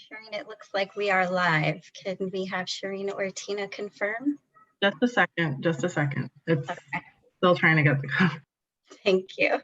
Shireen, it looks like we are live. Can we have Shireen or Tina confirm? Just a second. It's Okay. still trying to get the code. Thank you.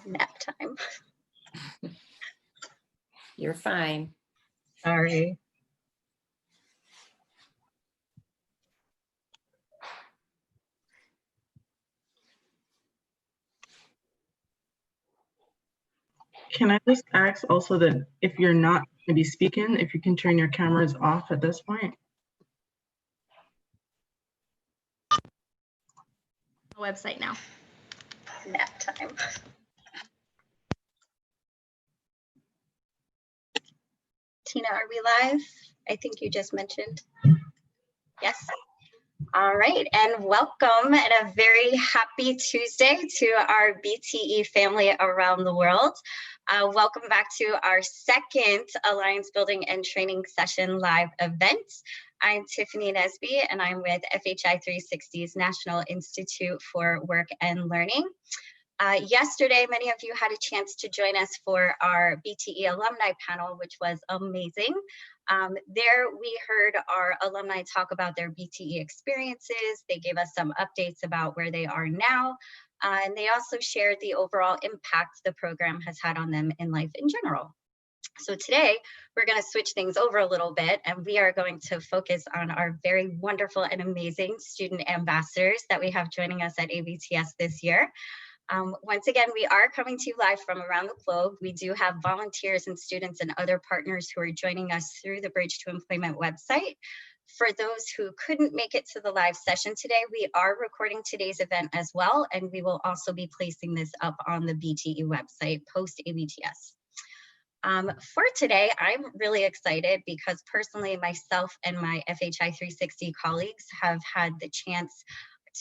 Nap time. You're fine. Sorry. Can I just ask also that if you're not going to be speaking, if you can turn your cameras off at this point? The website now. Nap time. Tina, are we live? I think you just mentioned. Yes. All right, and welcome and a very happy Tuesday to our BTE family around the world. Welcome back to our second Alliance Building and Training Session live event. I'm Tiffany Nesby, and I'm with FHI 360's National Institute for Work and Learning. Yesterday, many of you had a chance to join us for our BTE alumni panel, which was amazing. There we heard our alumni talk about their BTE experiences. They gave us some updates about where they are now. And they also shared the overall impact the program has had on them in life in general. So today we're going to switch things over a little bit, and we are going to focus on our very wonderful and amazing student ambassadors that we have joining us at ABTS this year. Once again, we are coming to you live from around the globe. We do have volunteers and students and other partners who are joining us through the Bridge to Employment website. For those who couldn't make it to the live session today, we are recording today's event as well, and we will also be placing this up on the BTE website post ABTS. For today, I'm really excited because personally myself and my FHI 360 colleagues have had the chance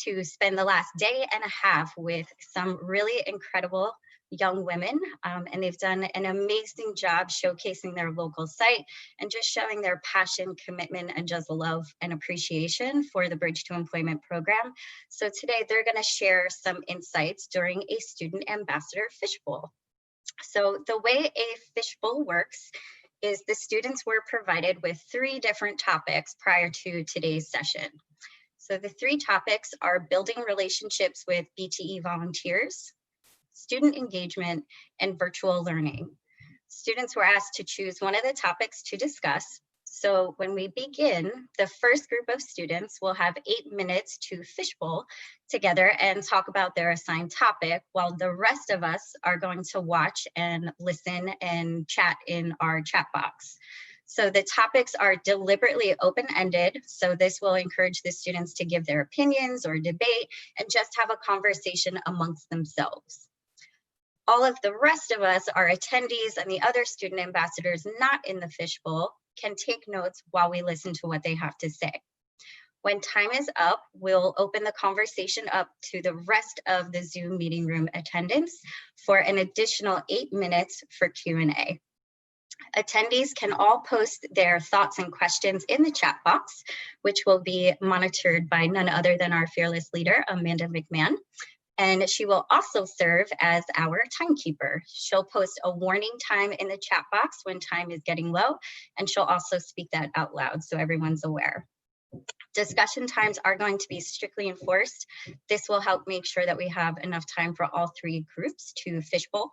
to spend the last day and a half with some really incredible young women, and they've done an amazing job showcasing their local site and just showing their passion, commitment, and just love and appreciation for the Bridge to Employment program. So today they're going to share some insights during a Student Ambassador Fishbowl. So the way a fishbowl works is the students were provided with 3 different topics prior to today's session. So the 3 topics are building relationships with BTE volunteers, student engagement, and virtual learning. Students were asked to choose one of the topics to discuss. So when we begin, the first group of students will have 8 minutes to fishbowl together and talk about their assigned topic, while the rest of us are going to watch and listen and chat in our chat box. So the topics are deliberately open-ended, so this will encourage the students to give their opinions or debate and just have a conversation amongst themselves. All of the rest of us, our attendees and the other student ambassadors not in the fishbowl, can take notes while we listen to what they have to say. When time is up, we'll open the conversation up to the rest of the Zoom meeting room attendants for an additional 8 minutes for Q&A. Attendees can all post their thoughts and questions in the chat box, which will be monitored by none other than our fearless leader, Amanda McMahon. And she will also serve as our timekeeper. She'll post a warning time in the chat box when time is getting low, and she'll also speak that out loud so everyone's aware. Discussion times are going to be strictly enforced. This will help make sure that we have enough time for all 3 groups to fishbowl.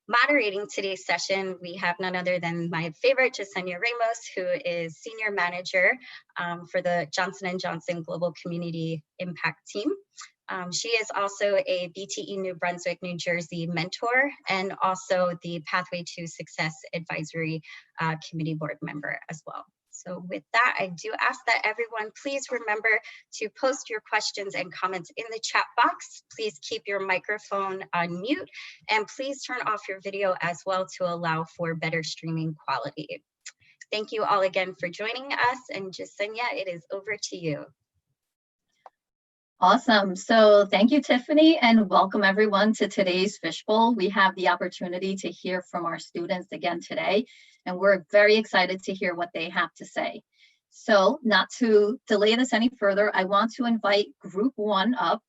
Moderating today's session, we have none other than my favorite, Jasenia Ramos, who is Senior Manager for the Johnson & Johnson Global Community Impact Team. She is also a BTE New Brunswick, New Jersey mentor and also the Pathway to Success Advisory Committee Board member as well. So with that, I do ask that everyone please remember to post your questions and comments in the chat box. Please keep your microphone on mute, and please turn off your video as well to allow for better streaming quality. Thank you all again for joining us, and Jasenia, it is over to you. Awesome. So thank you, Tiffany, and welcome everyone to today's Fishbowl. We have the opportunity to hear from our students again today, and we're very excited to hear what they have to say. So not to delay this any further, I want to invite Group 1 up.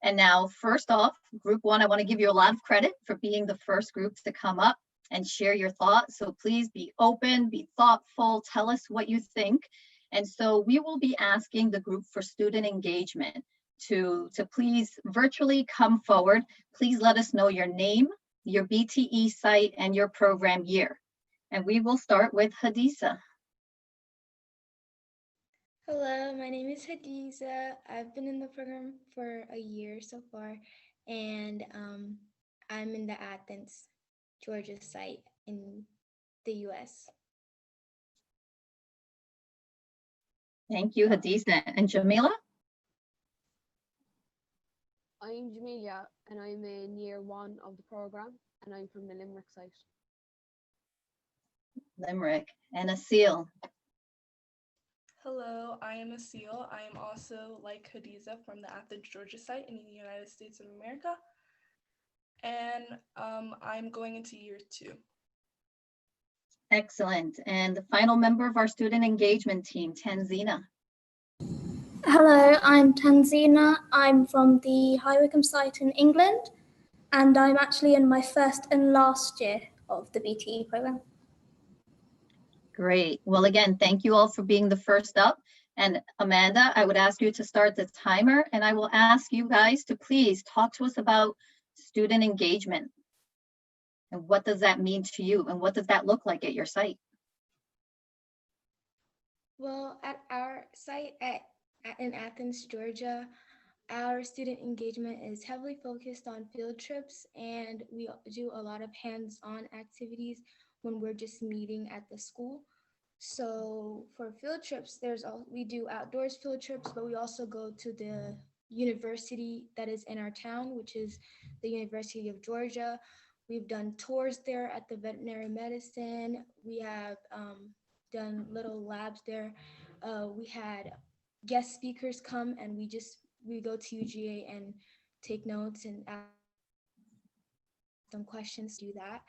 And now, first off, Group 1, I want to give you a lot of credit for being the first group to come up and share your thoughts. So please be open, be thoughtful, tell us what you think. And so we will be asking the group for student engagement to please virtually come forward. Please let us know your name, your BTE site, and your program year. And we will start with Hadiza. Hello, my name is Hadiza. I've been in the program for a year so far, and I'm in the Athens, Georgia site in the US. Thank you, Hadiza. And Jamila? I'm Jamelia, and I'm in year 1 of the program, and I'm from the Limerick site. Limerick. And Asil. Hello, I am Asil. I am also, like Hadiza, from the Athens, Georgia site in the United States of America. And I'm going into year 2. Excellent. And the final member of our student engagement team, Tanzina. Hello, I'm Tanzina. I'm from the High Wycombe site in England, and I'm actually in my first and last year of the BTE program. Great. Well, again, thank you all for being the first up. And Amanda, I would ask you to start the timer, and I will ask you guys to please talk to us about student engagement. And what does that mean to you? And what does that look like at your site? Well, at our site in Athens, Georgia, our student engagement is heavily focused on field trips, and we do a lot of hands-on activities when we're just meeting at the school. So for field trips, we do outdoors field trips, but we also go to the university that is in our town, which is the University of Georgia. We've done tours there at the veterinary medicine. We have done little labs there. We had guest speakers come, and we go to UGA and take notes and ask them questions, do that.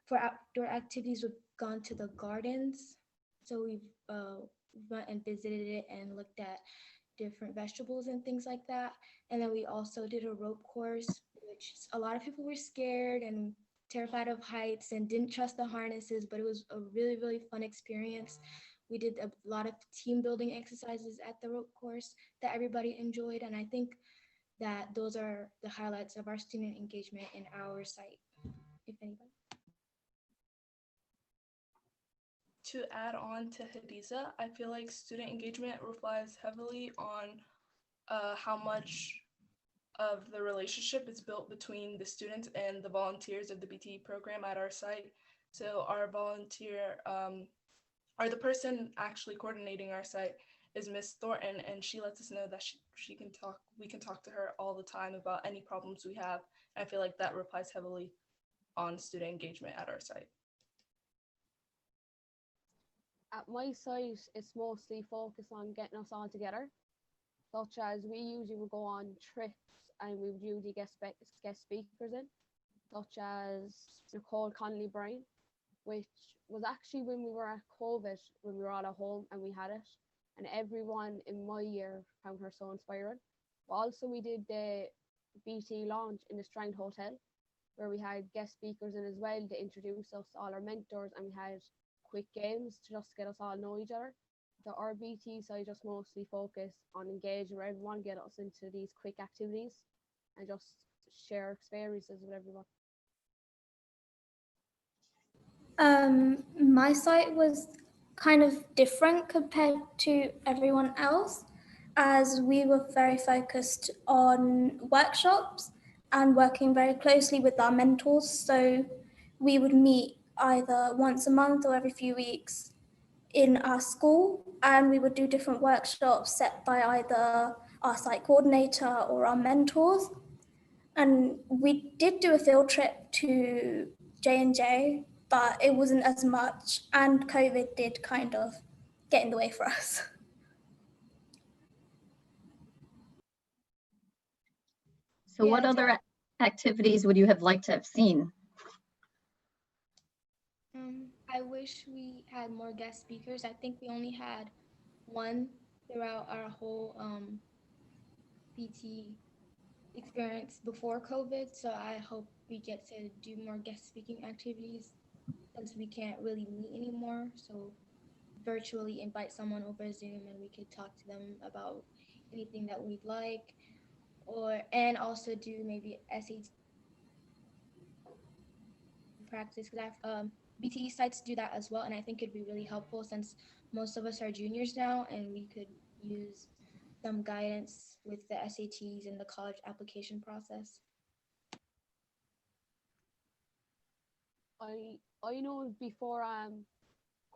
For outdoor activities, we've gone to the gardens. So we've went and visited it and looked at different vegetables and things like that. And then we also did a rope course, which a lot of people were scared and terrified of heights and didn't trust the harnesses, but it was a really, really fun experience. We did a lot of team building exercises at the rope course that everybody enjoyed. And I think that those are the highlights of our student engagement in our site, if anybody. To add on to Hadiza, I feel like student engagement relies heavily on how much of the relationship is built between the students and the volunteers of the BTE program at our site. So our volunteer, or the person actually coordinating our site, is Miss Thornton, and she lets us know that we can talk to her all the time about any problems we have. I feel like that relies heavily on student engagement at our site. At my site, it's mostly focused on getting us all together, such as we usually would go on trips and we would usually get guest speakers in, such as Nicole Connolly Bryan, which was actually when we were at COVID, when we were all at home and we had it, and everyone in my year found her so inspiring. But also we did the BT launch in the Strand Hotel, where we had guest speakers in as well to introduce us to all our mentors, and we had quick games to just get us all know each other. The RBT side just mostly focus on engaging with everyone, get us into these quick activities and just share experiences with everyone. My site was kind of different compared to everyone else, as we were very focused on workshops and working very closely with our mentors. So we would meet either once a month or every few weeks in our school, and we would do different workshops set by either our site coordinator or our mentors. And we did do a field trip to J&J but it wasn't as much, and COVID did kind of get in the way for us. So what Yeah, other activities would you have liked to have seen? I wish we had more guest speakers. I think we only had one throughout our whole BT experience before COVID. So I hope we get to do more guest speaking activities since we can't really meet anymore. So virtually invite someone over Zoom and we could talk to them about anything that we'd like, or and also do maybe SAT practice, because BTE sites do that as well, and I think it'd be really helpful since most of us are juniors now, and we could use some guidance with the SATs and the college application process. I know before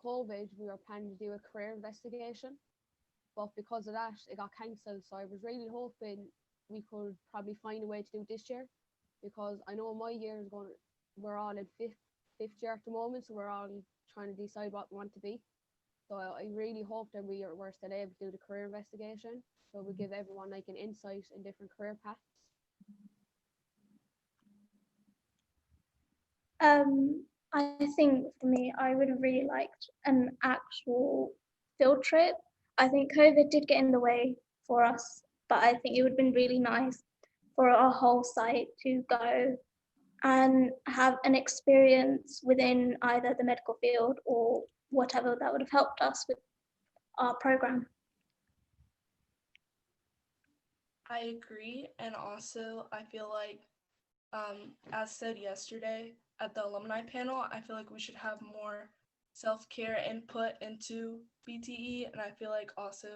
COVID we were planning to do a career investigation, but because of that it got cancelled. So I was really hoping we could probably find a way to do it this year, because I know my year is going. We're all in fifth year at the moment, so we're all trying to decide what we want to be. So I really hope that we're still able to do the career investigation, so we give everyone like an insight in different career paths. I think for me, I would have really liked an actual field trip. I think COVID did get in the way for us, but I think it would have been really nice for our whole site to go and have an experience within either the medical field or whatever that would have helped us with our program. I agree, and also I feel like, as said yesterday at the alumni panel, I feel like we should have more self-care input into BTE, and I feel like also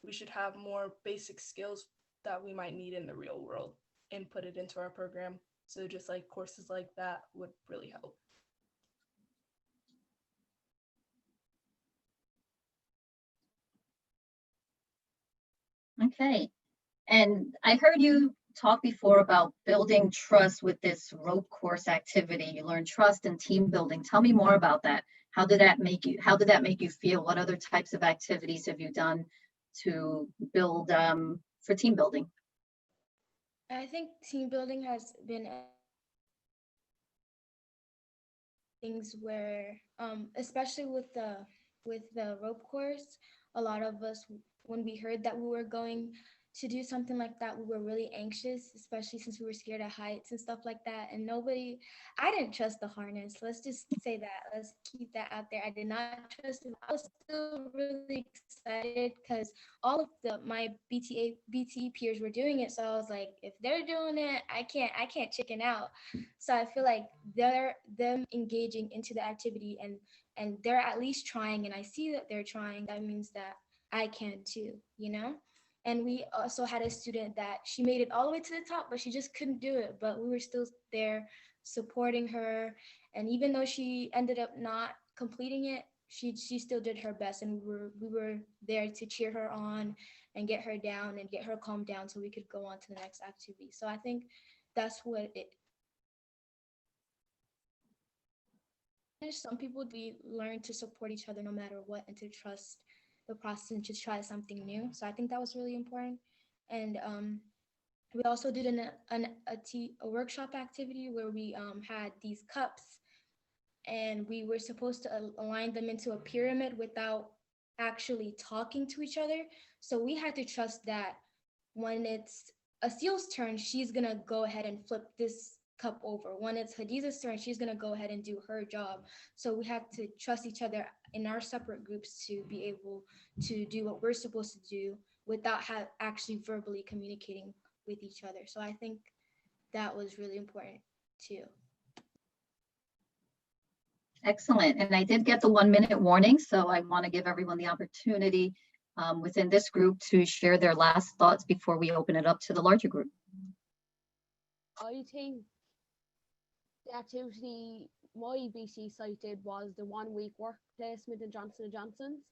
we should have more basic skills that we might need in the real world inputted into our program. So just like courses like that would really help. Okay. And I heard you talk before about building trust with this rope course activity. You learn trust and team building. Tell me more about that. How did that make you feel? What other types of activities have you done to build for team building? I think team building has been things where, especially with the rope course, a lot of us, when we heard that we were going to do something like that, we were really anxious, especially since we were scared of heights and stuff like that. And I didn't trust the harness. Let's just say that. Let's keep that out there. I did not trust it. I was still really excited because all of my BTE peers were doing it. So I was like, if they're doing it, I can't chicken out. So I feel like them engaging into the activity and they're at least trying, and I see that they're trying. That means that I can too, you know? And we also had a student that she made it all the way to the top, but she just couldn't do it. But we were still there supporting her. And even though she ended up not completing it, she still did her best. And we were there to cheer her on and get her down and get her calmed down so we could go on to the next activity. So I think that's what it. Some people do learn to support each other no matter what, and to trust the process and to try something new. So I think that was really important. And we also did a workshop activity where we had these cups, and we were supposed to align them into a pyramid without actually talking to each other. So we had to trust that when it's Asil's turn, she's gonna go ahead and flip this cup over. When it's Hadiza's turn, she's gonna go ahead and do her job. So we have to trust each other in our separate groups to be able to do what we're supposed to do without actually verbally communicating with each other. So I think that was really important too. Excellent. And I did get the 1-minute warning, so I want to give everyone the opportunity within this group to share their last thoughts before we open it up to the larger group. I think the activity my BC site did was the 1-week work placement in Johnson & Johnson's,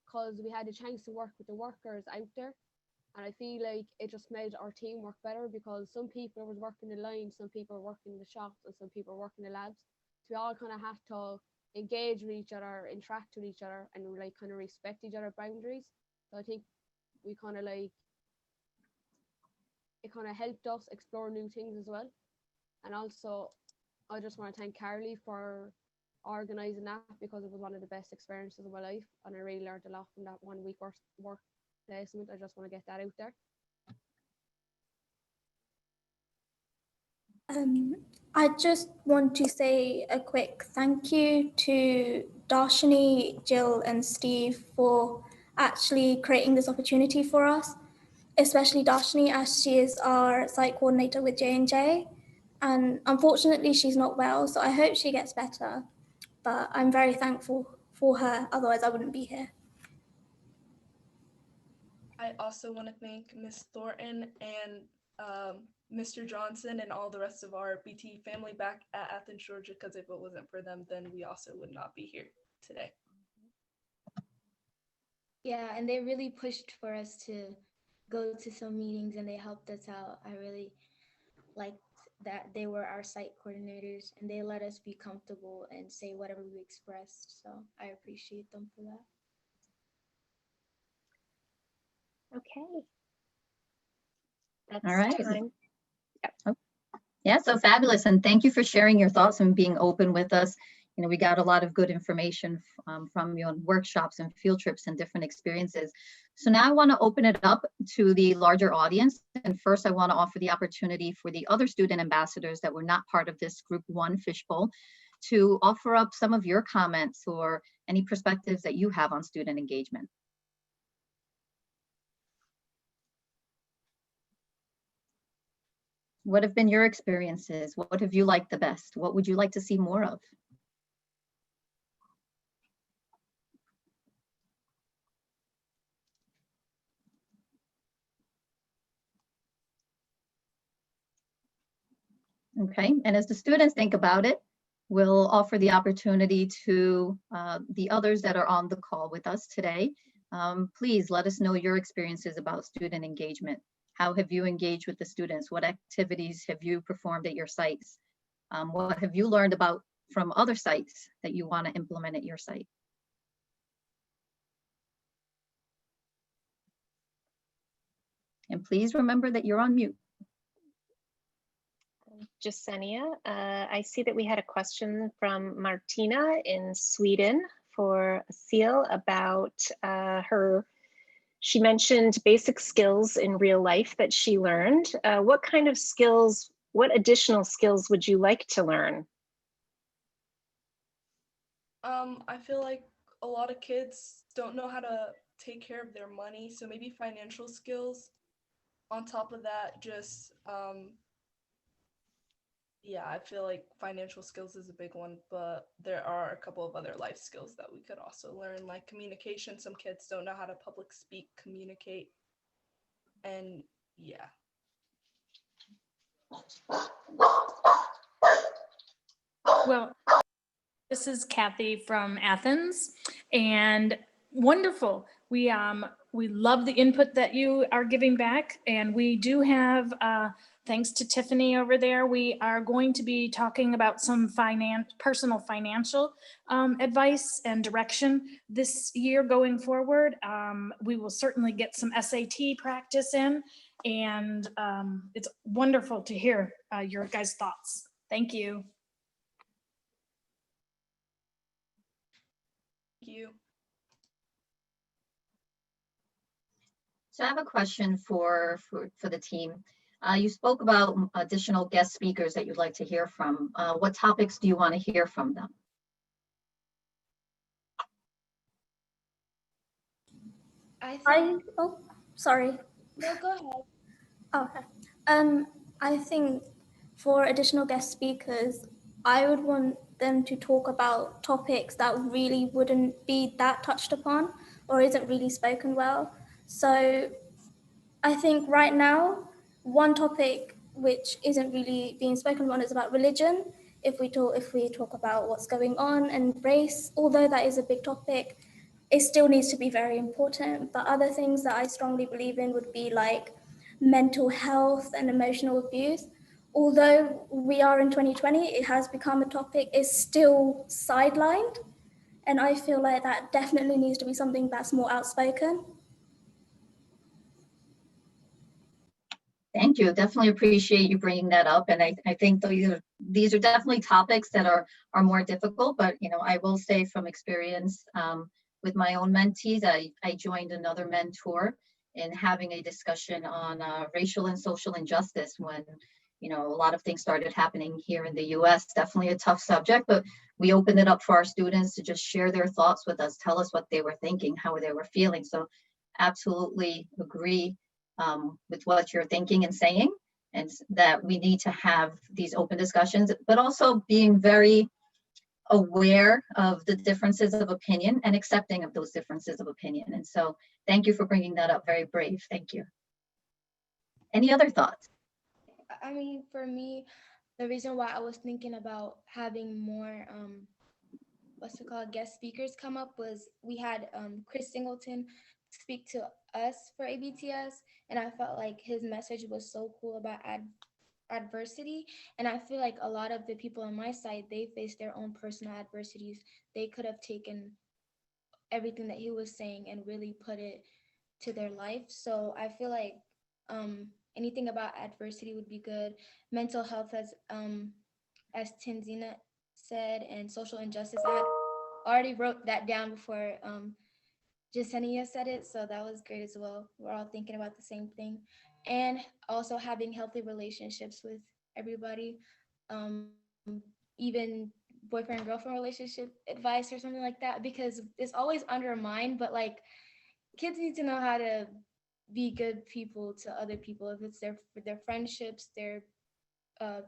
because we had a chance to work with the workers out there. And I feel like it just made our team work better, because some people was working the line, some people were working in the shops, and some people were working the labs. we all kind of have to engage with each other, interact with each other, and like kind of respect each other's boundaries. So I think we kind of like, it kind of helped us explore new things as well. And also, I just want to thank Carly for organising that, because it was one of the best experiences of my life, and I really learned a lot from that 1 week work placement. I just want to get that out there. I just want to say a quick thank you to Darshini, Jill, and Steve for actually creating this opportunity for us, especially Darshini, as she is our site coordinator with J&J. And unfortunately, she's not well, so I hope she gets better. But I'm very thankful for her, otherwise I wouldn't be here. I also want to thank Ms. Thornton and Mr. Johnson and all the rest of our BT family back at Athens, Georgia, because if it wasn't for them, then we also would not be here today. Yeah, and they really pushed for us to go to some meetings, and they helped us out. I really liked that they were our site coordinators, and they let us be comfortable and say whatever we expressed. So I appreciate them for that. Okay. That's All right. time. Yeah, so fabulous. And thank you for sharing your thoughts and being open with us. You know, we got a lot of good information from you on workshops and field trips and different experiences. So now I want to open it up to the larger audience. And first, I want to offer the opportunity for the other student ambassadors that were not part of this Group 1 Fishbowl to offer up some of your comments or any perspectives that you have on student engagement. What have been your experiences? What have you liked the best? What would you like to see more of? Okay, and as the students think about it, we'll offer the opportunity to the others that are on the call with us today. Please let us know your experiences about student engagement. How have you engaged with the students? What activities have you performed at your sites? What have you learned about from other sites that you want to implement at your site? And please remember that you're on mute. Jasenia, I see that we had a question from Martina in Sweden for Seal about she mentioned basic skills in real life that she learned. What kind of skills, what additional skills would you like to learn? I feel like a lot of kids don't know how to take care of their money, so maybe financial skills. On top of that, just yeah, I feel like financial skills is a big one, but there are a couple of other life skills that we could also learn, like communication. Some kids don't know how to public speak, communicate, and yeah. Well, this is Kathy from Athens, and wonderful. We love the input that you are giving back, and we do have, thanks to Tiffany over there, we are going to be talking about some personal financial advice and direction this year going forward. We will certainly get some SAT practice in, and it's wonderful to hear your guys' thoughts. Thank you. You. So I have a question for the team. You spoke about additional guest speakers that you'd like to hear from. What topics do you want to hear from them? Oh, sorry. No, go ahead. Okay. I think for additional guest speakers, I would want them to talk about topics that really wouldn't be that touched upon or isn't really spoken well. So I think right now, one topic which isn't really being spoken on is about religion. If we talk about what's going on and race, although that is a big topic, it still needs to be very important. But other things that I strongly believe in would be like mental health and emotional abuse. although we are in 2020, it has become a topic, is still sidelined. And I feel like that definitely needs to be something that's more outspoken. Thank you. Definitely appreciate you bringing that up. And I think these are definitely topics that are more difficult, but I will say from experience with my own mentees, I joined another mentor in having a discussion on racial and social injustice when a lot of things started happening here in the US. Definitely a tough subject, but we opened it up for our students to just share their thoughts with us, tell us what they were thinking, how they were feeling. So absolutely agree with what you're thinking and saying, and that we need to have these open discussions, but also being very aware of the differences of opinion and accepting of those differences of opinion. And so thank you for bringing that up. Very brave. Thank you. Any other thoughts? I mean, for me, the reason why I was thinking about having more, guest speakers come up was we had Chris Singleton speak to us for ABTS, and I felt like his message was so cool about adversity. And I feel like a lot of the people on my side, they faced their own personal adversities. They could have taken everything that he was saying and really put it to their life. So I feel like anything about adversity would be good. Mental health, as Tanzina said, and social injustice. I had already wrote that down before Jasenia said it, so that was great as well. We're all thinking about the same thing. And also having healthy relationships with everybody, even boyfriend and girlfriend relationship advice or something like that, because it's always undermined, but like kids need to know how to be good people to other people, if it's their friendships, their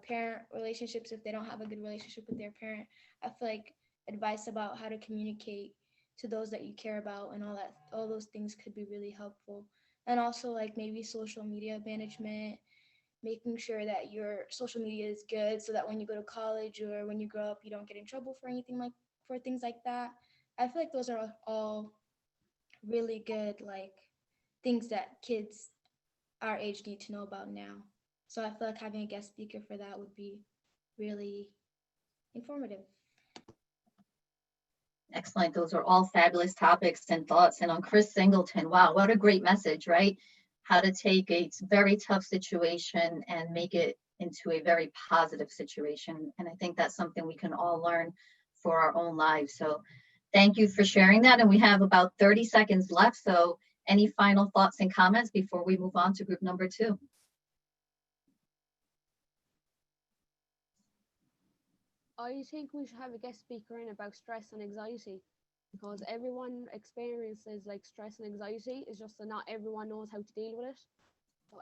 parent relationships, if they don't have a good relationship with their parent. I feel like advice about how to communicate to those that you care about and all those things could be really helpful. And also like maybe social media management, making sure that your social media is good so that when you go to college or when you grow up, you don't get in trouble for things like that. I feel like those are all really good like things that kids our age need to know about now. So I feel like having a guest speaker for that would be really informative. Excellent. Those are all fabulous topics and thoughts. And on Chris Singleton, wow, what a great message, right? How to take a very tough situation and make it into a very positive situation. And I think that's something we can all learn for our own lives. So thank you for sharing that. And we have about 30 seconds left. So any final thoughts and comments before we move on to group number 2? I think we should have a guest speaker in about stress and anxiety, because everyone experiences like stress and anxiety. It's just that not everyone knows how to deal with it,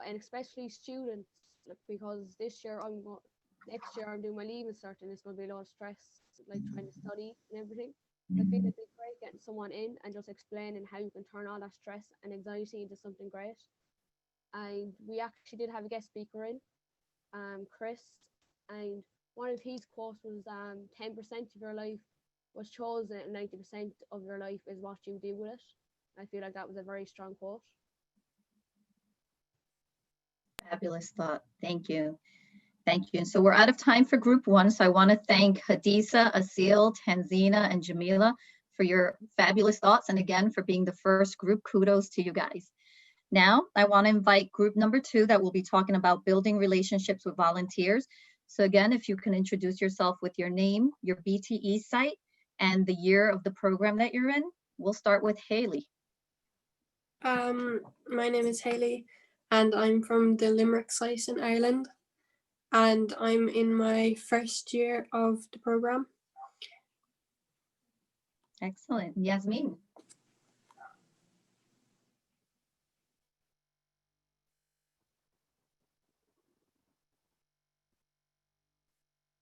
and especially students, like, because next year I'm doing my leaving cert and it's going to be a lot of stress, like trying to study and everything. I feel like it's great getting someone in and just explaining how you can turn all that stress and anxiety into something great. And we actually did have a guest speaker in, Chris, and one of his quotes was 10% of your life was chosen and 90% of your life is what you do with it. I feel like that was a very strong quote. Fabulous thought. Thank you. Thank you. And so we're out of time for group 1. So I want to thank Hadisa, Asil, Tanzina, and Jamila for your fabulous thoughts. And again, for being the first group. Kudos to you guys. Now, I want to invite group number 2 that will be talking about building relationships with volunteers. So again, if you can introduce yourself with your name, your BTE site, and the year of the program that you're in. We'll start with Haley. My name is Haley, and I'm from the Limerick site in Ireland, and I'm in my first year of the program. Excellent. Yasmin.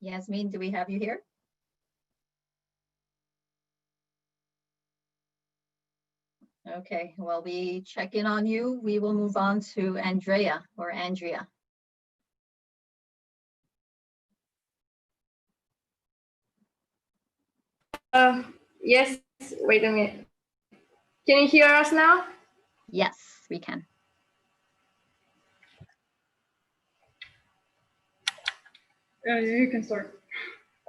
Yasmin, do we have you here? Okay, while we check in on you, we will move on to Andrea or Andrea. Yes, wait a minute. Can you hear us now? Yes, we can. You can start.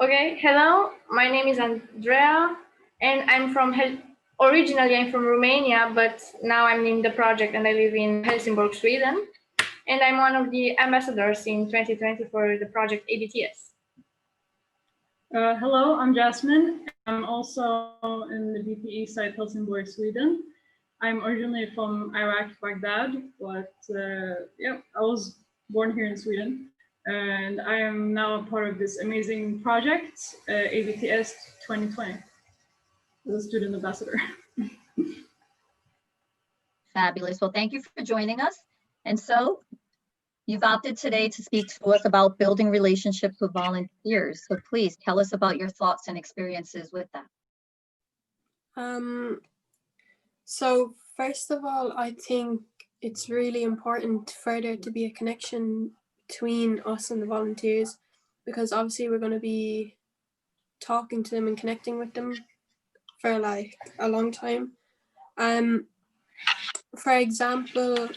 Okay, hello, my name is Andrea, and originally I'm from Romania, but now I'm in the project and I live in Helsingborg, Sweden. And I'm one of the ambassadors in 2020 for the project Abts. Hello, I'm Jasmine. I'm also in the BPE site Helsingborg, Sweden. I'm originally from Iraq, Baghdad, but yeah, I was born here in Sweden. And I am now a part of this amazing project, ABTS 2020, as a student ambassador. Fabulous. Well, thank you for joining us. And so you've opted today to speak to us about building relationships with volunteers. So please tell us about your thoughts and experiences with that. So first of all, I think it's really important for there to be a connection between us and the volunteers, because obviously we're going to be talking to them and connecting with them for like a long time. For example,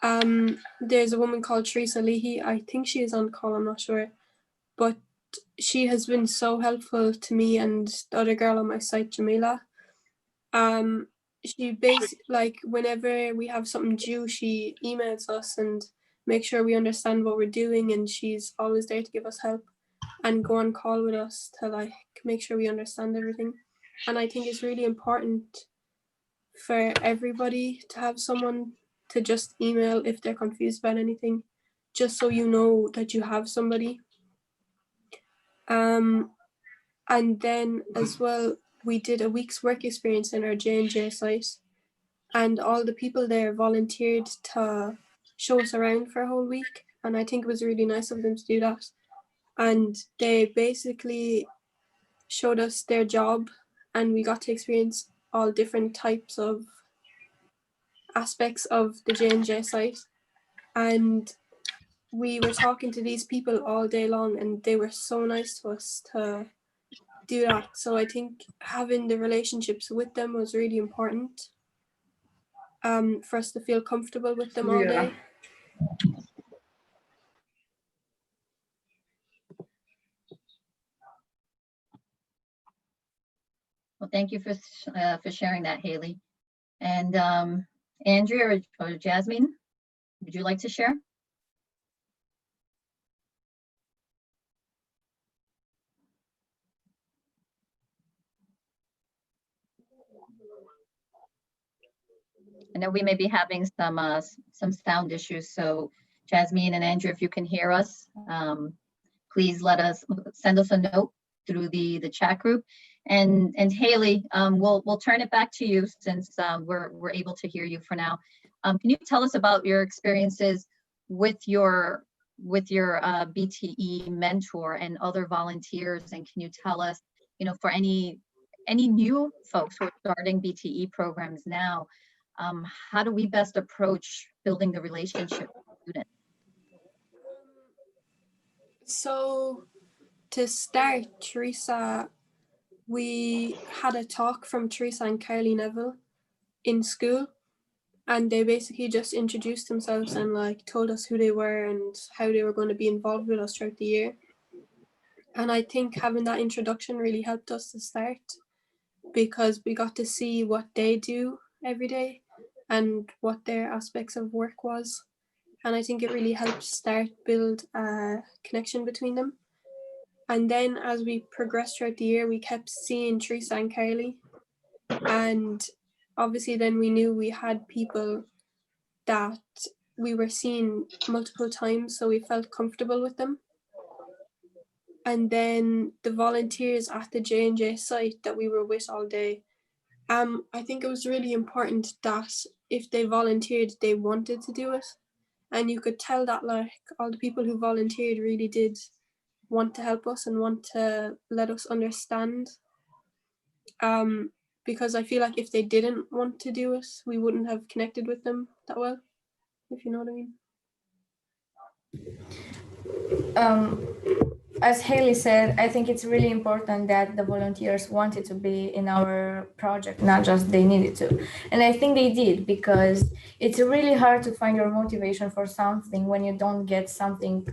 there's a woman called Teresa Leahy. I think she is on call, I'm not sure, but she has been so helpful to me and the other girl on my site, Jamila. She basically, like, whenever we have something due, she emails us and makes sure we understand what we're doing, and she's always there to give us help and go on call with us to like make sure we understand everything. And I think it's really important for everybody to have someone to just email if they're confused about anything, just so you know that you have somebody. And then as well, we did a week's work experience in our J&J site, and all the people there volunteered to show us around for a whole week. And I think it was really nice of them to do that. And they basically showed us their job, and we got to experience all different types of aspects of the J&J site. And we were talking to these people all day long, and they were so nice to us to do that. So I think having the relationships with them was really important, for us to feel comfortable with them all day. Well, thank you for sharing that, Haley. And Andrea or Jasmine, would you like to share? I know we may be having some sound issues, so Jasmine and Andrea, if you can hear us, please send us a note through the chat group. And Haley, we'll turn it back to you since we're able to hear you for now. Can you tell us about your experiences with your BTE mentor and other volunteers? And can you tell us, for any new folks who are starting BTE programs now, how do we best approach building the relationship with students? So to start, Teresa, we had a talk from Teresa and Carly Neville in school, and they basically just introduced themselves and like told us who they were and how they were going to be involved with us throughout the year. And I think having that introduction really helped us to start, because we got to see what they do every day and what their aspects of work was. And I think it really helped build a connection between them. And then as we progressed throughout the year, we kept seeing Teresa and Carly. And obviously then we knew we had people that we were seeing multiple times, so we felt comfortable with them. And then the volunteers at the J&J site that we were with all day, I think it was really important that if they volunteered, they wanted to do it. And you could tell that like all the people who volunteered really did want to help us and want to let us understand. Because I feel like if they didn't want to do it, we wouldn't have connected with them that well, if you know what I mean. as Haley said, I think it's really important that the volunteers wanted to be in our project, not just they needed to. And I think they did, because it's really hard to find your motivation for something when you don't get something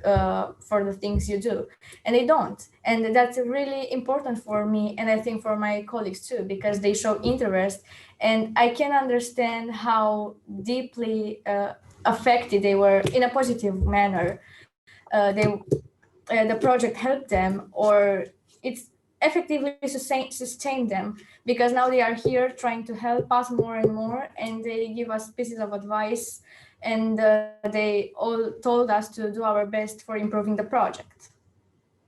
for the things you do. And they don't. And that's really important for me, and I think for my colleagues too, because they show interest. And I can understand how deeply affected they were in a positive manner. The project helped them, or it's effectively sustain them, because now they are here trying to help us more and more, and they give us pieces of advice, and they all told us to do our best for improving the project.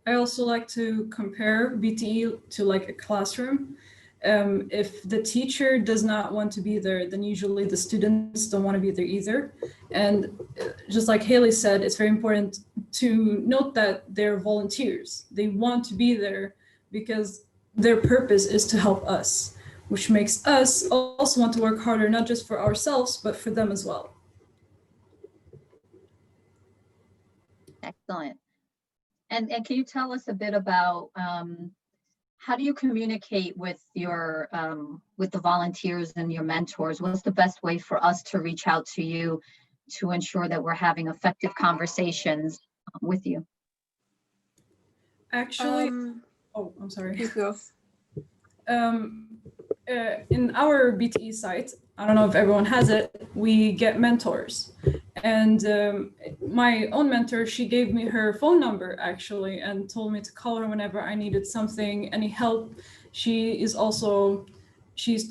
I also like to compare BTE to like a classroom. If the teacher does not want to be there, then usually the students don't want to be there either. And just like Haley said, it's very important to note that they're volunteers. They want to be there because their purpose is to help us, which makes us also want to work harder, not just for ourselves, but for them as well. Excellent. And can you tell us a bit about how do you communicate with your with the volunteers and your mentors? What's the best way for us to reach out to you to ensure that we're having effective conversations with you? Actually, oh, I'm sorry. You go. In our BTE site, I don't know if everyone has it, we get mentors. And my own mentor, she gave me her phone number actually, and told me to call her whenever I needed something, any help. She used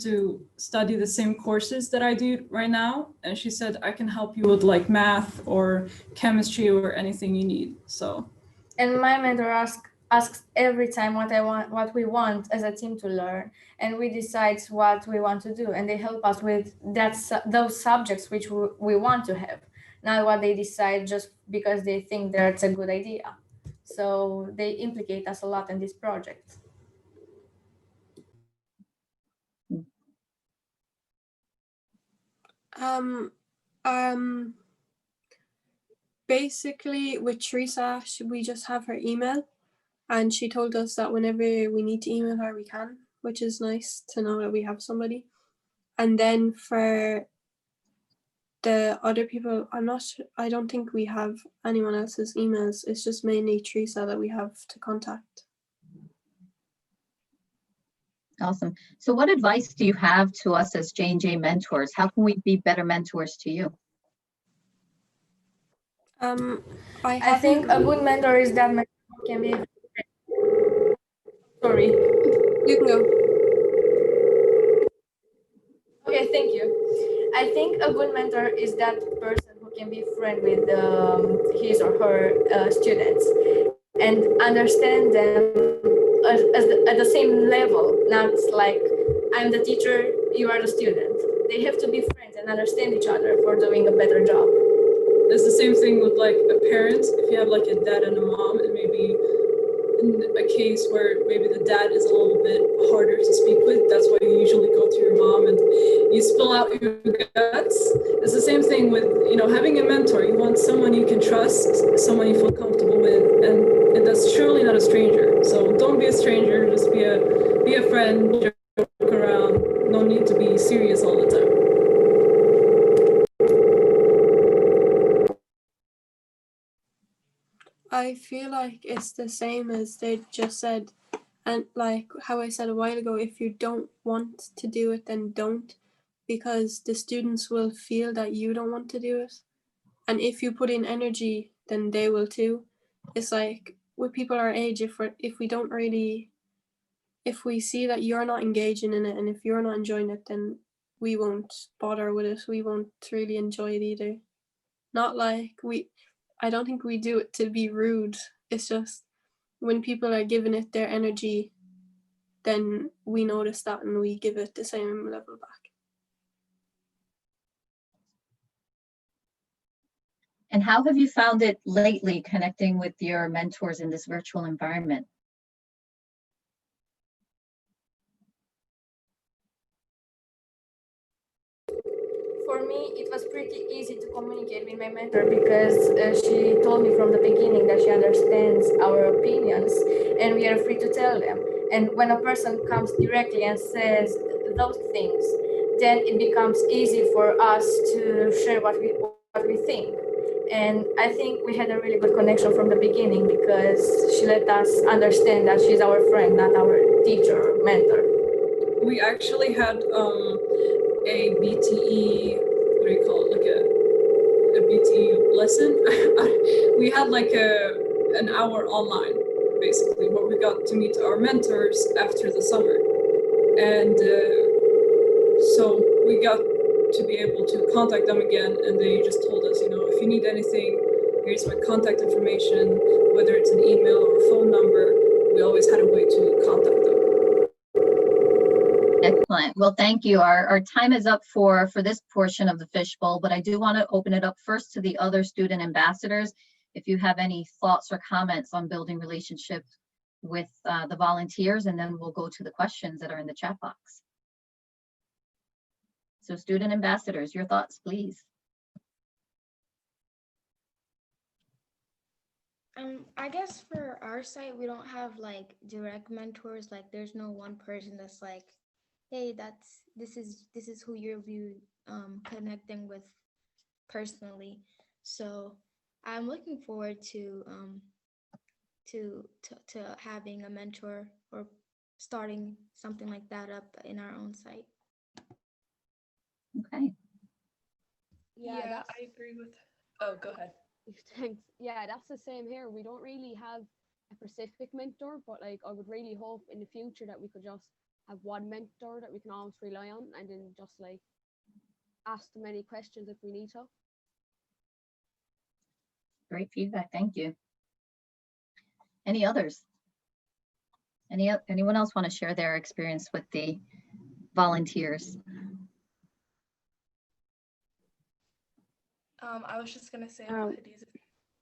to study the same courses that I do right now. And she said, I can help you with like math or chemistry or anything you need, so. And my mentor asks every time what we want as a team to learn, and we decide what we want to do, and they help us with those subjects which we want to have, not what they decide just because they think that's a good idea. So they implicate us a lot in this project. Basically with Teresa, we just have her email, and she told us that whenever we need to email her, we can, which is nice to know that we have somebody. And then for the other people, I don't think we have anyone else's emails. It's just mainly Teresa that we have to contact. Awesome. So what advice do you have to us as J&J mentors? How can we be better mentors to you? I think a good mentor is that mentor can be. Sorry. You can go. Okay, thank you. I think a good mentor is that person who can be friend with his or her students and understand them at the same level, not like I'm the teacher, you are the student. They have to be friends and understand each other for doing a better job. It's the same thing with like a parent. If you have like a dad and a mom, and maybe in a case where maybe the dad is a little bit harder to speak with, that's why you usually go to your mom and you spill out your guts. It's the same thing with, you know, having a mentor. You want someone you can trust, someone you feel comfortable with, and that's surely not a stranger. So don't be a stranger, just be a friend, joke around. No need to be serious all the time. I feel like it's the same as they just said, and like how I said a while ago, if you don't want to do it, then don't, because the students will feel that you don't want to do it. And if you put in energy, then they will too. It's like with people our age, if we see that you're not engaging in it, and if you're not enjoying it, then we won't bother with it. We won't really enjoy it either. Not like I don't think we do it to be rude. It's just when people are giving it their energy, then we notice that and we give it the same level back. And how have you found it lately connecting with your mentors in this virtual environment? For me, it was pretty easy to communicate with my mentor because she told me from the beginning that she understands our opinions and we are free to tell them. And when a person comes directly and says those things, then it becomes easy for us to share what we think. And I think we had a really good connection from the beginning because she let us understand that she's our friend, not our teacher or mentor. We actually had a BTE, what do you call it, like a BTE lesson. We had like an hour online, basically, where we got to meet our mentors after the summer. And so we got to be able to contact them again, and they just told us, you know, if you need anything, here's my contact information, whether it's an email or a phone number, we always had a way to contact them. Excellent. Well, thank you. Our time is up for this portion of the Fishbowl, but I do want to open it up first to the other student ambassadors. If you have any thoughts or comments on building relationships with the volunteers, and then we'll go to the questions that are in the chat box. So student ambassadors, your thoughts, please. I guess for our site, we don't have like direct mentors. Like there's no one person that's like, hey, this is who you'll be connecting with personally. So I'm looking forward to having a mentor or starting something like that up in our own site. Okay. Yeah, I agree with. Oh, go ahead. Thanks. Yeah, that's the same here. We don't really have a specific mentor, but like I would really hope in the future that we could just have one mentor that we can always rely on, and then just like ask them any questions if we need to. Great feedback. Thank you. Any others? Anyone else want to share their experience with the volunteers? I was just gonna say about Hadiza,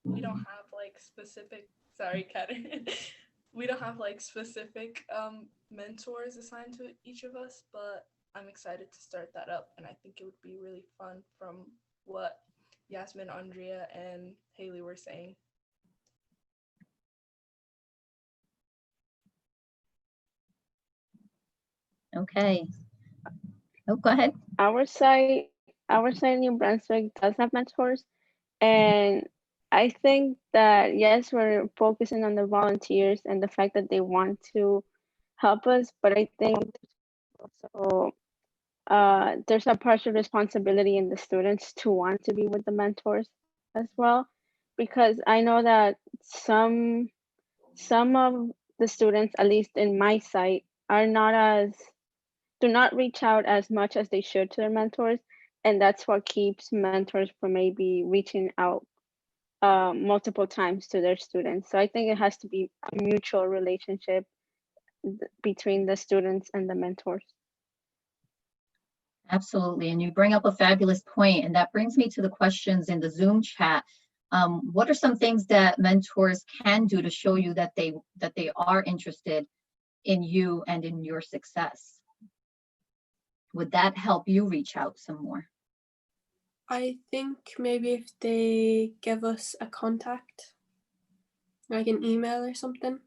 we don't have like specific. Sorry, Kater. We don't have like specific mentors assigned to each of us, but I'm excited to start that up, and I think it would be really fun from what Yasmin, Andrea, and Haley were saying. Okay. Oh, go ahead. Our site in New Brunswick does have mentors, and I think that yes, we're focusing on the volunteers and the fact that they want to help us, but I think also there's a partial responsibility in the students to want to be with the mentors as well, because I know that some of the students, at least in my site, do not reach out as much as they should to their mentors, and that's what keeps mentors from maybe reaching out multiple times to their students. So I think it has to be a mutual relationship between the students and the mentors. Absolutely, and you bring up a fabulous point, and that brings me to the questions in the Zoom chat. What are some things that mentors can do to show you that they are interested in you and in your success? Would that help you reach out some more? I think maybe if they give us a contact, like an email or something,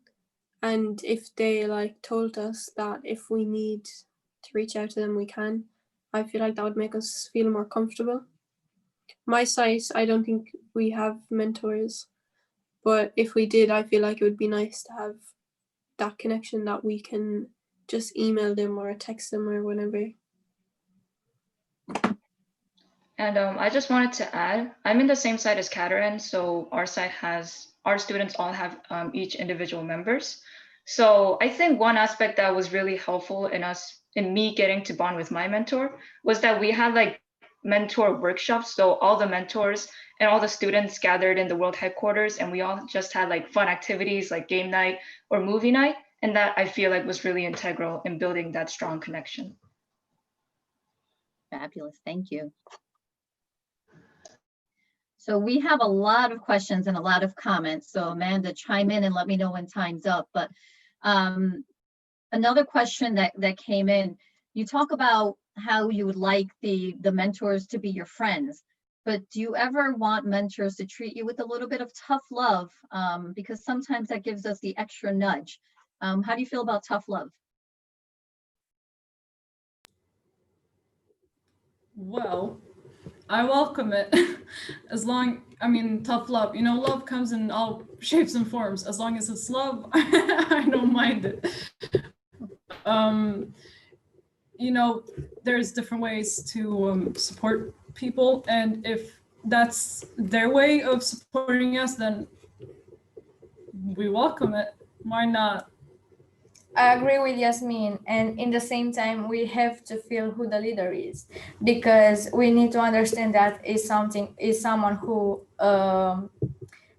and if they like told us that if we need to reach out to them, we can, I feel like that would make us feel more comfortable. My site, I don't think we have mentors, but if we did, I feel like it would be nice to have that connection that we can just email them or text them or whatever. And I just wanted to add, I'm in the same site as Caterin, so our students all have each individual members. So I think one aspect that was really helpful in me getting to bond with my mentor was that we had like mentor workshops. So all the mentors and all the students gathered in the world headquarters, and we all just had like fun activities like game night or movie night. And that I feel like was really integral in building that strong connection. Fabulous, thank you. So we have a lot of questions and a lot of comments. So Amanda, chime in and let me know when time's up. But another question that came in, you talk about how you would like the mentors to be your friends, but do you ever want mentors to treat you with a little bit of tough love? Because sometimes that gives us the extra nudge. How do you feel about tough love? Well, I welcome it. As long, I mean, tough love, you know, love comes in all shapes and forms. As long as it's love, I don't mind it. You know, there's different ways to support people, and if that's their way of supporting us, then we welcome it. Why not? I agree with Yasmin, and in the same time, we have to feel who the leader is, because we need to understand that is someone who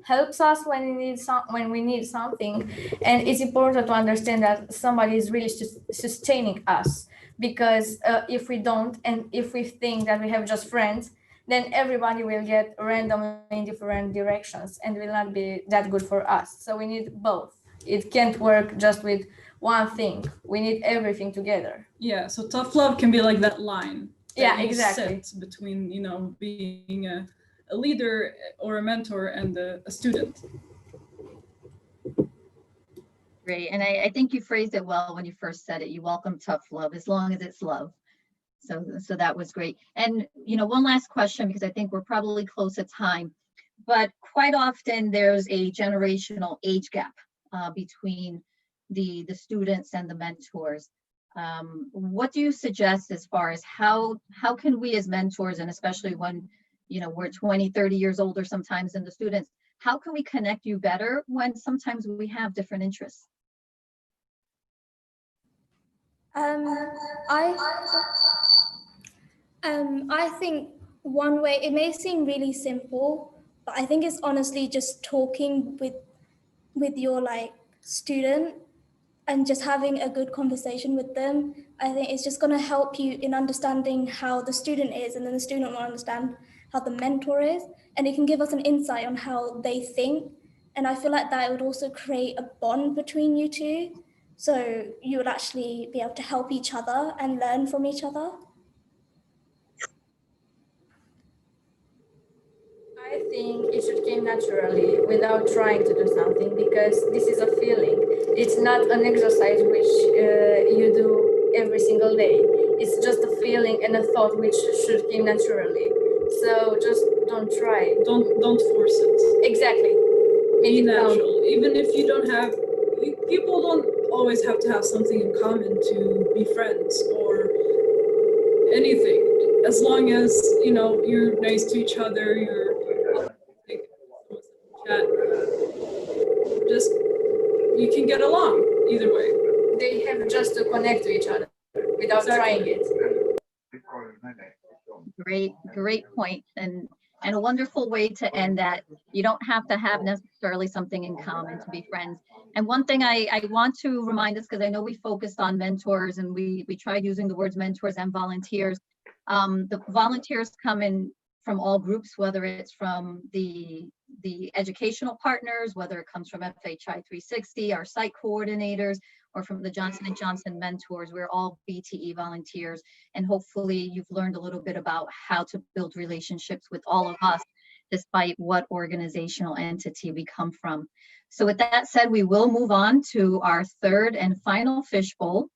helps us when we need something, and it's important to understand that somebody is really sustaining us. Because if we don't, and if we think that we have just friends, then everybody will get randomly in different directions and will not be that good for us. So we need both. It can't work just with one thing. We need everything together. Yeah, so tough love can be like that line that Yeah, you exactly. set between, you know, being a leader or a mentor and a student. Great, and I think you phrased it well when you first said it. You welcome tough love as long as it's love. So that was great. And you know, one last question, because I think we're probably close to time, but quite often there's a generational age gap between the students and the mentors. What do you suggest as far as how can we as mentors, and especially when, you know, we're 20, 30 years older sometimes than the students, how can we connect you better when sometimes we have different interests? I think one way, it may seem really simple, but I think it's honestly just talking with your like student and just having a good conversation with them. I think it's just going to help you in understanding how the student is, and then the student will understand how the mentor is, and it can give us an insight on how they think. And I feel like that would also create a bond between you two. So you would actually be able to help each other and learn from each other. I think it should come naturally without trying to do something, because this is a feeling. It's not an exercise which you do every single day. It's just a feeling and a thought which should come naturally. So just don't try. Don't force it. Exactly. Be natural. Even if you don't have, people don't always have to have something in common to be friends or anything. As long as, you know, you're nice to each other, you're chat, just you can get along either way. They have just to connect to each other without trying it. Great point, and a wonderful way to end that. You don't have to have necessarily something in common to be friends. And one thing I want to remind us, because I know we focused on mentors and we tried using the words mentors and volunteers. The volunteers come in from all groups, whether it's from the educational partners, whether it comes from FHI 360, our site coordinators, or from the Johnson & Johnson mentors. We're all BTE volunteers, and hopefully you've learned a little bit about how to build relationships with all of us, despite what organizational entity we come from. So with that said, we will move on to our third and final fishbowl.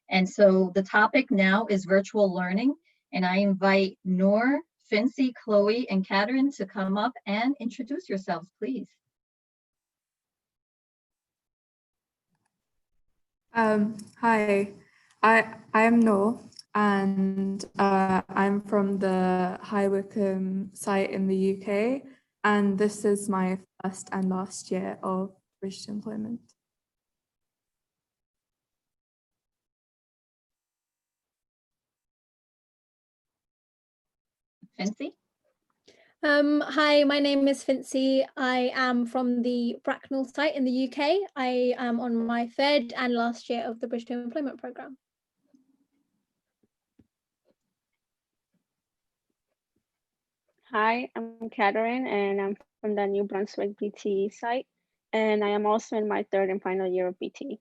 And so the topic now is virtual learning, and I invite Noor, Fincy, Chloe, and Katherine to come up and introduce yourselves, please. Hi, I'm No, and I'm from the High Wycombe site in the UK, and this is my first and last year of British employment. Fincy? Hi, my name is Fincy. I am from the Bracknell site in the UK. I am on my third and last year of the British Employment Programme. Hi, I'm Katherine, and I'm from the New Brunswick BTE site, and I am also in my third and final year of BTE.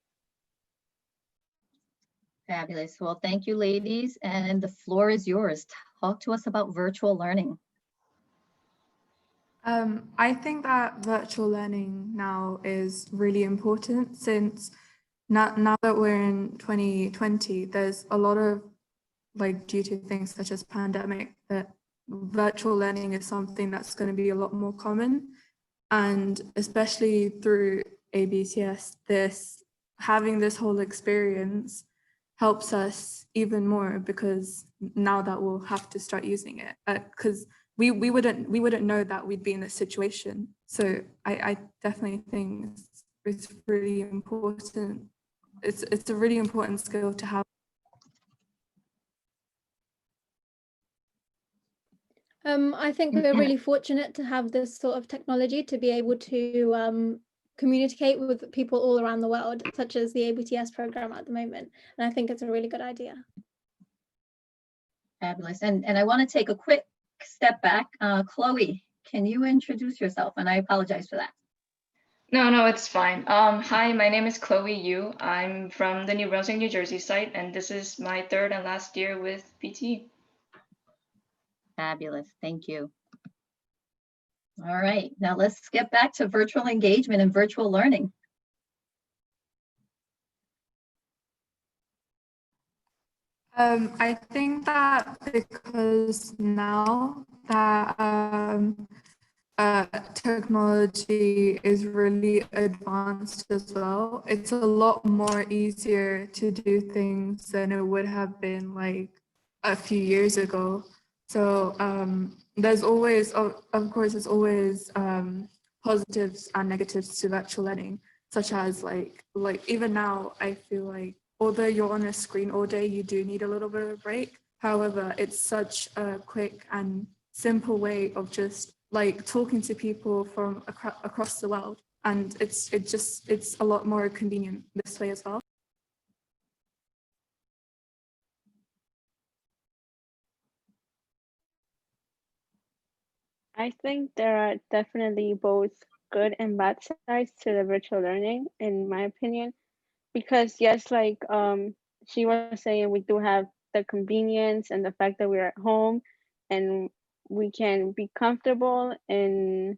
Fabulous. Well, thank you, ladies. And the floor is yours. Talk to us about virtual learning. I think that virtual learning now is really important since now that we're in 2020, there's a lot of, like, due to things such as pandemic, that virtual learning is something that's going to be a lot more common. And especially through ABTS, having this whole experience helps us even more, because now that we'll have to start using it, because we wouldn't know that we'd be in this situation. So I definitely think it's really important. It's a really important skill to have. I think we're really fortunate to have this sort of technology to be able to communicate with people all around the world, such as the ABTS program at the moment. And I think it's a really good idea. Fabulous. And I want to take a quick step back. Chloe, can you introduce yourself? And I apologize for that. No, it's fine. Hi, my name is Chloe Yu. I'm from the New Brunswick, New Jersey site, and this is my third and last year with BT. Fabulous. Thank you. All right, now let's get back to virtual engagement and virtual learning. I think that because now that technology is really advanced as well, it's a lot more easier to do things than it would have been like a few years ago. So there's always, of course, there's always positives and negatives to virtual learning, such as like even now, I feel like although you're on a screen all day, you do need a little bit of a break. However, it's such a quick and simple way of just like talking to people from across the world, and it's a lot more convenient this way as well. I think there are definitely both good and bad sides to the virtual learning, in my opinion, because yes, like she was saying, we do have the convenience and the fact that we're at home and we can be comfortable in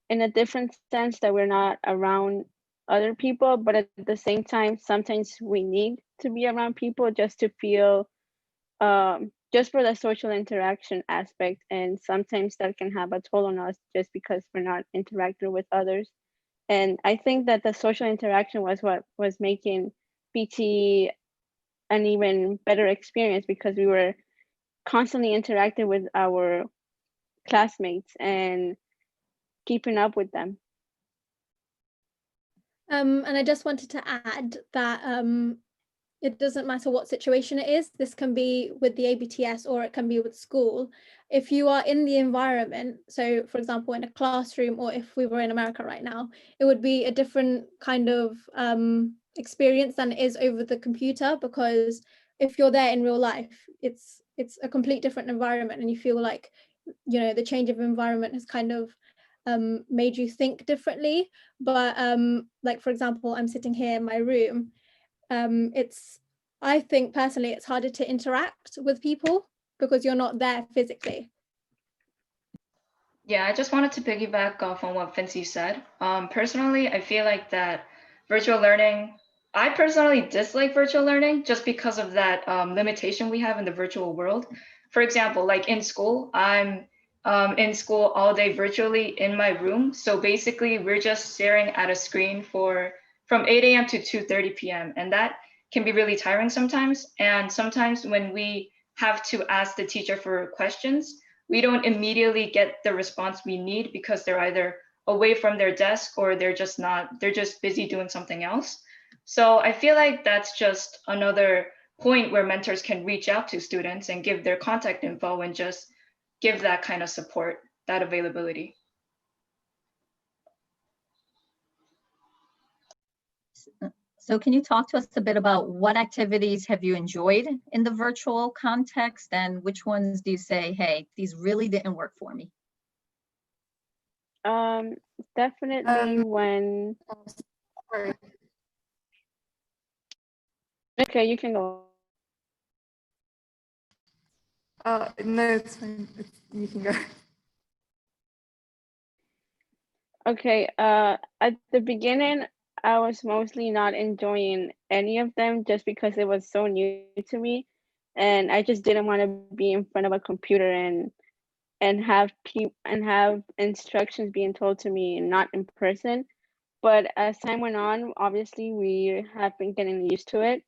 a different sense that we're not around other people, but at the same time, sometimes we need to be around people just to feel just for the social interaction aspect, and sometimes that can have a toll on us just because we're not interacting with others. And I think that the social interaction was what was making BT an even better experience, because we were constantly interacting with our classmates and keeping up with them. And I just wanted to add that it doesn't matter what situation it is. This can be with the ABTS or it can be with school. If you are in the environment, so for example, in a classroom, or if we were in America right now, it would be a different kind of experience than it is over the computer, because if you're there in real life, it's a complete different environment, and you feel like, you know, the change of environment has kind of made you think differently. But like, for example, I'm sitting here in my room. I think personally it's harder to interact with people because you're not there physically. Yeah, I just wanted to piggyback off on what Fincy said. Personally, I feel like that virtual learning, I personally dislike virtual learning just because of that limitation we have in the virtual world. For example, like in school, I'm in school all day virtually in my room. So basically, we're just staring at a screen from 8 a.m. to 2:30 p.m. And that can be really tiring sometimes. And sometimes when we have to ask the teacher for questions, we don't immediately get the response we need because they're either away from their desk or they're just busy doing something else. So I feel like that's just another point where mentors can reach out to students and give their contact info and just give that kind of support, that availability. So can you talk to us a bit about what activities have you enjoyed in the virtual context, and which ones do you say, hey, these really didn't work for me? Definitely when. Okay, you can go. No, it's fine. You can go. Okay, at the beginning, I was mostly not enjoying any of them just because it was so new to me, and I just didn't want to be in front of a computer and have instructions being told to me not in person. But as time went on, obviously we have been getting used to it,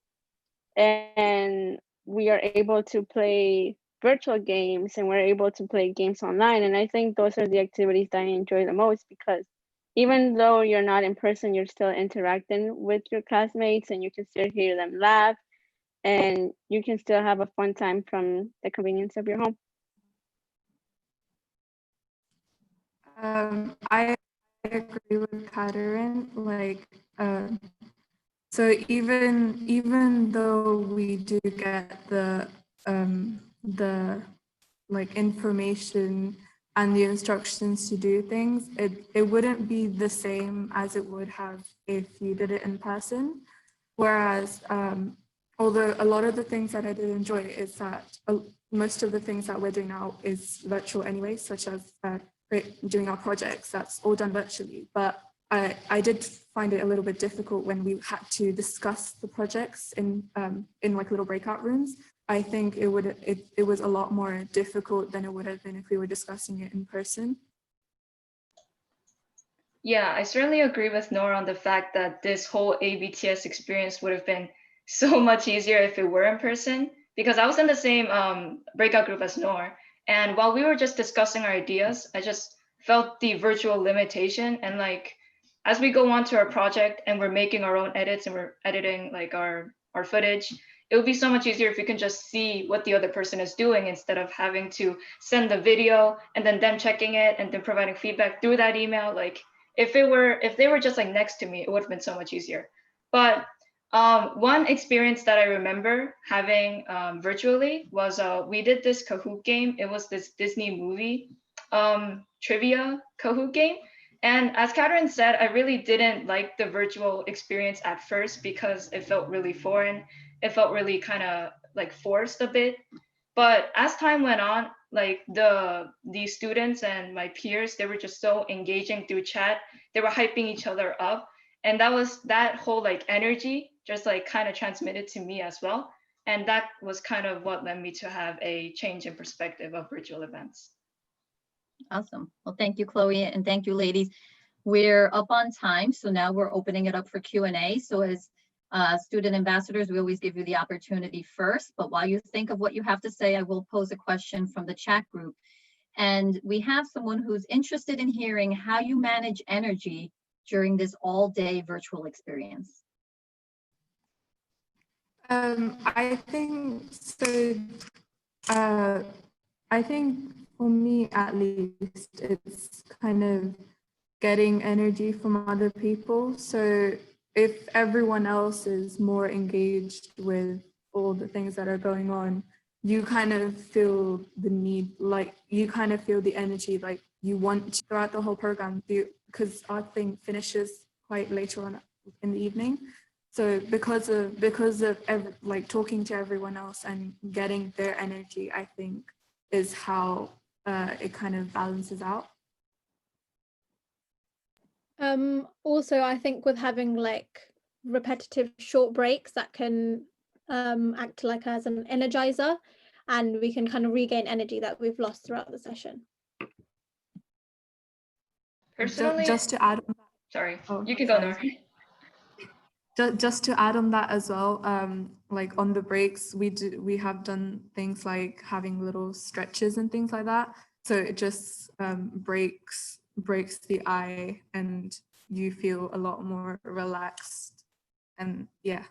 and we are able to play virtual games and we're able to play games online. And I think those are the activities that I enjoy the most because even though you're not in person, you're still interacting with your classmates and you can still hear them laugh and you can still have a fun time from the convenience of your home. I agree with Katarin. So even though we do get the information and the instructions to do things, it wouldn't be the same as it would have if you did it in person. Whereas although a lot of the things that I did enjoy is that most of the things that we're doing now is virtual anyway, such as doing our projects, that's all done virtually. But I did find it a little bit difficult when we had to discuss the projects in like little breakout rooms. I think it was a lot more difficult than it would have been if we were discussing it in person. Yeah, I certainly agree with Nora on the fact that this whole ABTS experience would have been so much easier if it were in person, because I was in the same breakout group as Nora. And while we were just discussing our ideas, I just felt the virtual limitation. And like, as we go on to our project and we're making our own edits and we're editing like our footage, it would be so much easier if we can just see what the other person is doing instead of having to send the video and then them checking it and then providing feedback through that email. Like if they were just like next to me, it would have been so much easier. But one experience that I remember having virtually was we did this Kahoot game. It was this Disney movie trivia Kahoot game. And as Katarin said, I really didn't like the virtual experience at first because it felt really foreign. It felt really kind of like forced a bit. But as time went on, like the students and my peers, they were just so engaging through chat. They were hyping each other up. And that whole like energy just like kind of transmitted to me as well. And that was kind of what led me to have a change in perspective of virtual events. Awesome. Well, thank you, Chloe, and thank you, ladies. We're up on time, so now we're opening it up for Q&A. So as student ambassadors, we always give you the opportunity first, but while you think of what you have to say, I will pose a question from the chat group. And we have someone who's interested in hearing how you manage energy during this all-day virtual experience. I think so. I think for me, at least, it's kind of getting energy from other people. So if everyone else is more engaged with all the things that are going on, you kind of feel the need, like you kind of feel the energy, like you want to throughout the whole program, because our thing finishes quite later on in the evening. So because of like talking to everyone else and getting their energy, I think is how it kind of balances out. Also, I think with having like repetitive short breaks that can act like as an energizer, and we can kind of regain energy that we've lost throughout the session. Personally, just to add on that, sorry, you can go, Nora. Just to add on that as well, like on the breaks, we have done things like having little stretches and things like that. So it just breaks the eye and you feel a lot more relaxed. And yeah.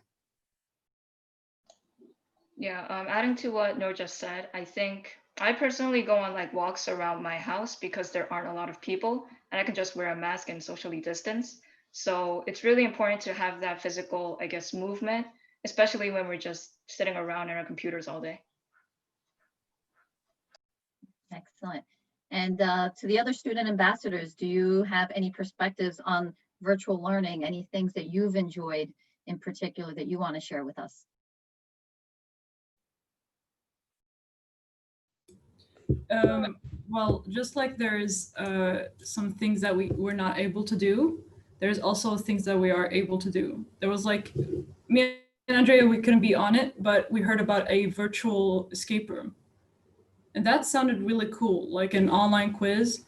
Yeah, adding to what Noor just said, I think I personally go on like walks around my house because there aren't a lot of people and I can just wear a mask and socially distance. So it's really important to have that physical, I guess, movement, especially when we're just sitting around in our computers all day. Excellent. And to the other student ambassadors, do you have any perspectives on virtual learning, any things that you've enjoyed in particular that you want to share with us? Well, just like there's some things that we're not able to do, there's also things that we are able to do. There was like, me and Andrea, we couldn't be on it, but we heard about a virtual escape room. And that sounded really cool, like an online quiz.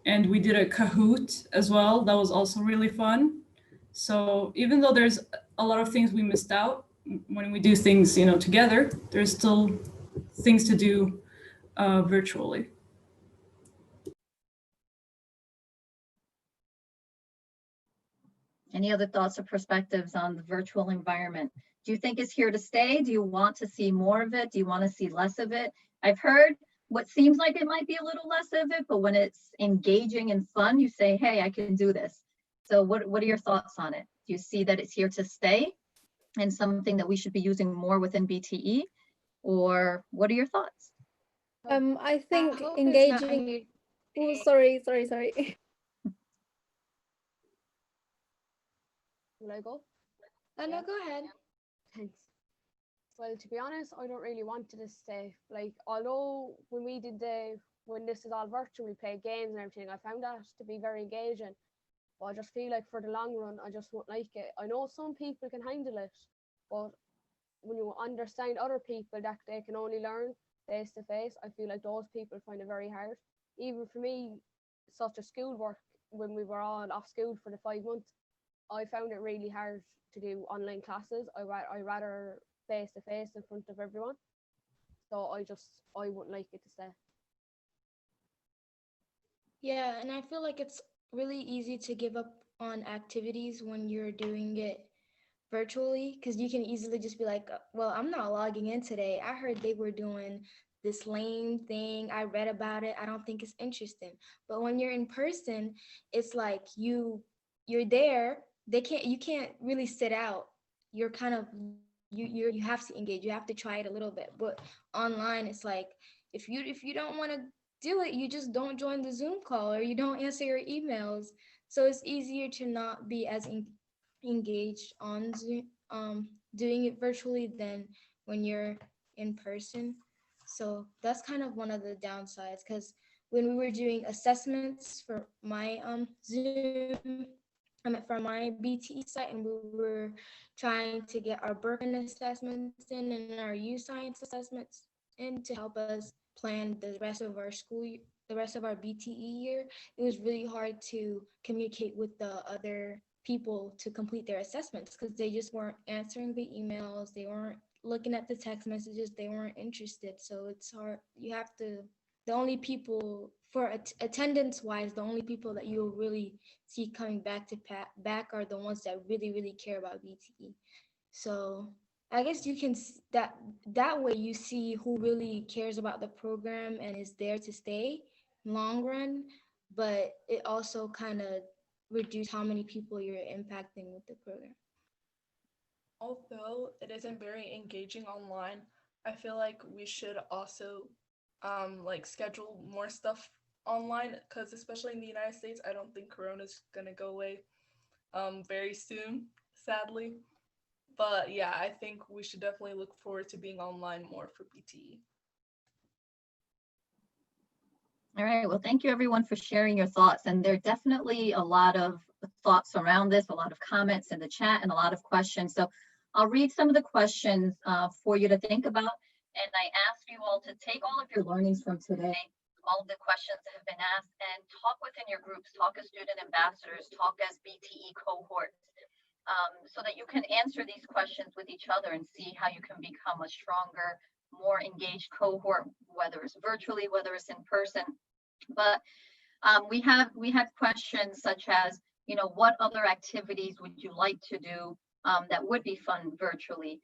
And we did a Kahoot as well. That was also really fun. So even though there's a lot of things we missed out when we do things, you know, together, there's still things to do virtually. Any other thoughts or perspectives on the virtual environment? Do you think it's here to stay? Do you want to see more of it? Do you want to see less of it? I've heard what seems like it might be a little less of it, but when it's engaging and fun, you say, hey, I can do this. So what are your thoughts on it? Do you see that it's here to stay and something that we should be using more within BTE? Or what are your thoughts? I think hope it's not engaging. Oh, sorry. Will I go? No, go ahead. Thanks. Well, to be honest, I don't really want it to stay. Like, although when this is all virtual, we play games and everything, I found that to be very engaging. But I just feel like for the long run, I just won't like it. I know some people can handle it, but when you understand other people that they can only learn face to face, I feel like those people find it very hard. Even for me, such a schoolwork, when we were all off school for the 5 months, I found it really hard to do online classes. I rather face to face in front of everyone. So I wouldn't like it to stay. Yeah, and I feel like it's really easy to give up on activities when you're doing it virtually, because you can easily just be like, well, I'm not logging in today. I heard they were doing this lame thing. I read about it. I don't think it's interesting. But when you're in person, it's like you're there. You can't really sit out. You're kind of you have to engage. You have to try it a little bit. But online, it's like if you don't want to do it, you just don't join the Zoom call or you don't answer your emails. So it's easier to not be as engaged on Zoom, doing it virtually than when you're in person. So that's kind of one of the downsides, because when we were doing assessments for my Zoom, for my BTE site, and we were trying to get our Berkman assessments in and our U Science assessments in to help us plan the rest of our the rest of our BTE year, it was really hard to communicate with the other people to complete their assessments because they just weren't answering the emails, they weren't looking at the text messages, they weren't interested. So it's hard. You have to, the only people for attendance wise, the only people that you'll really see coming back back are the ones that really care about BTE. So I guess you can that way you see who really cares about the program and is there to stay long run, but it also kind of reduce how many people you're impacting with the program. Although it isn't very engaging online, I feel like we should also like schedule more stuff online, because especially in the United States, I don't think Corona's gonna go away very soon, sadly. But yeah, I think we should definitely look forward to being online more for BTE. All right, well, thank you everyone for sharing your thoughts. And there are definitely a lot of thoughts around this, a lot of comments in the chat and a lot of questions. So I'll read some of the questions for you to think about. And I ask you all to take all of your learnings from today, all of the questions that have been asked, and talk within your groups, talk as student ambassadors, talk as BTE cohorts, so that you can answer these questions with each other and see how you can become a stronger, more engaged cohort, whether it's virtually, whether it's in person. But we have questions such as, you know, what other activities would you like to do that would be fun virtually?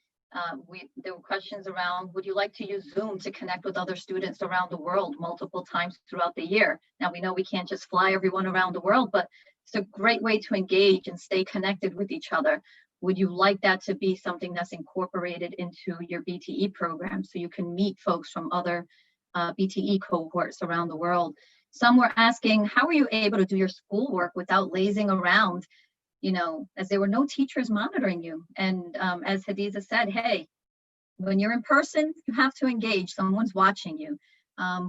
There were questions around, would you like to use Zoom to connect with other students around the world multiple times throughout the year? Now, we know we can't just fly everyone around the world, but it's a great way to engage and stay connected with each other. Would you like that to be something that's incorporated into your BTE program so you can meet folks from other BTE cohorts around the world? Some were asking, how were you able to do your schoolwork without lazing around, you know, as there were no teachers monitoring you? And as Hadiza said, hey, when you're in person, you have to engage, someone's watching you.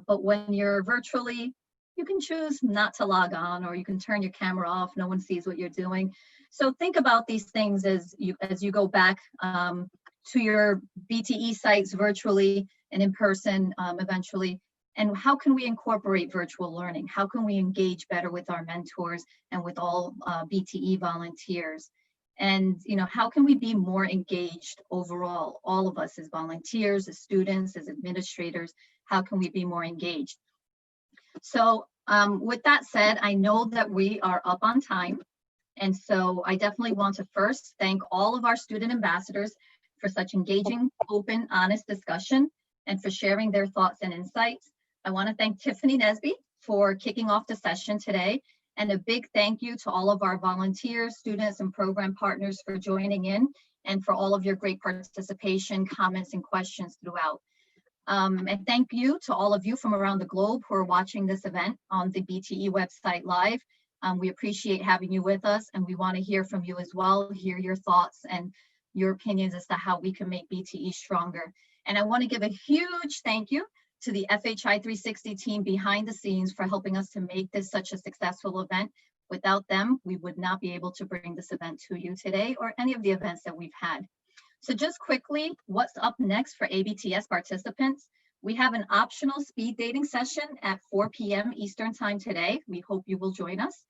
But when you're virtually, you can choose not to log on, or you can turn your camera off. No one sees what you're doing. So think about these things as you go back to your BTE sites virtually and in person eventually. And how can we incorporate virtual learning? How can we engage better with our mentors and with all BTE volunteers? And how can we be more engaged overall? All of us as volunteers, as students, as administrators, how can we be more engaged? So with that said, I know that we are up on time. And so I definitely want to first thank all of our student ambassadors for such engaging, open, honest discussion and for sharing their thoughts and insights. I want to thank Tiffany Nesby for kicking off the session today. And a big thank you to all of our volunteers, students, and program partners for joining in and for all of your great participation, comments, and questions throughout. And thank you to all of you from around the globe who are watching this event on the BTE website live. We appreciate having you with us, and we want to hear from you as well, hear your thoughts and your opinions as to how we can make BTE stronger. And I want to give a huge thank you to the FHI 360 team behind the scenes for helping us to make this such a successful event. Without them, we would not be able to bring this event to you today or any of the events that we've had. So just quickly, what's up next for ABTS participants? We have an optional speed dating session at 4 p.m. Eastern time today. We hope you will join us.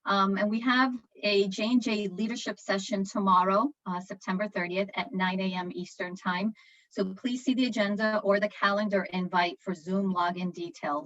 And we have a J&J leadership session tomorrow, September 30th at 9 a.m. Eastern time. So please see the agenda or the calendar invite for Zoom login details.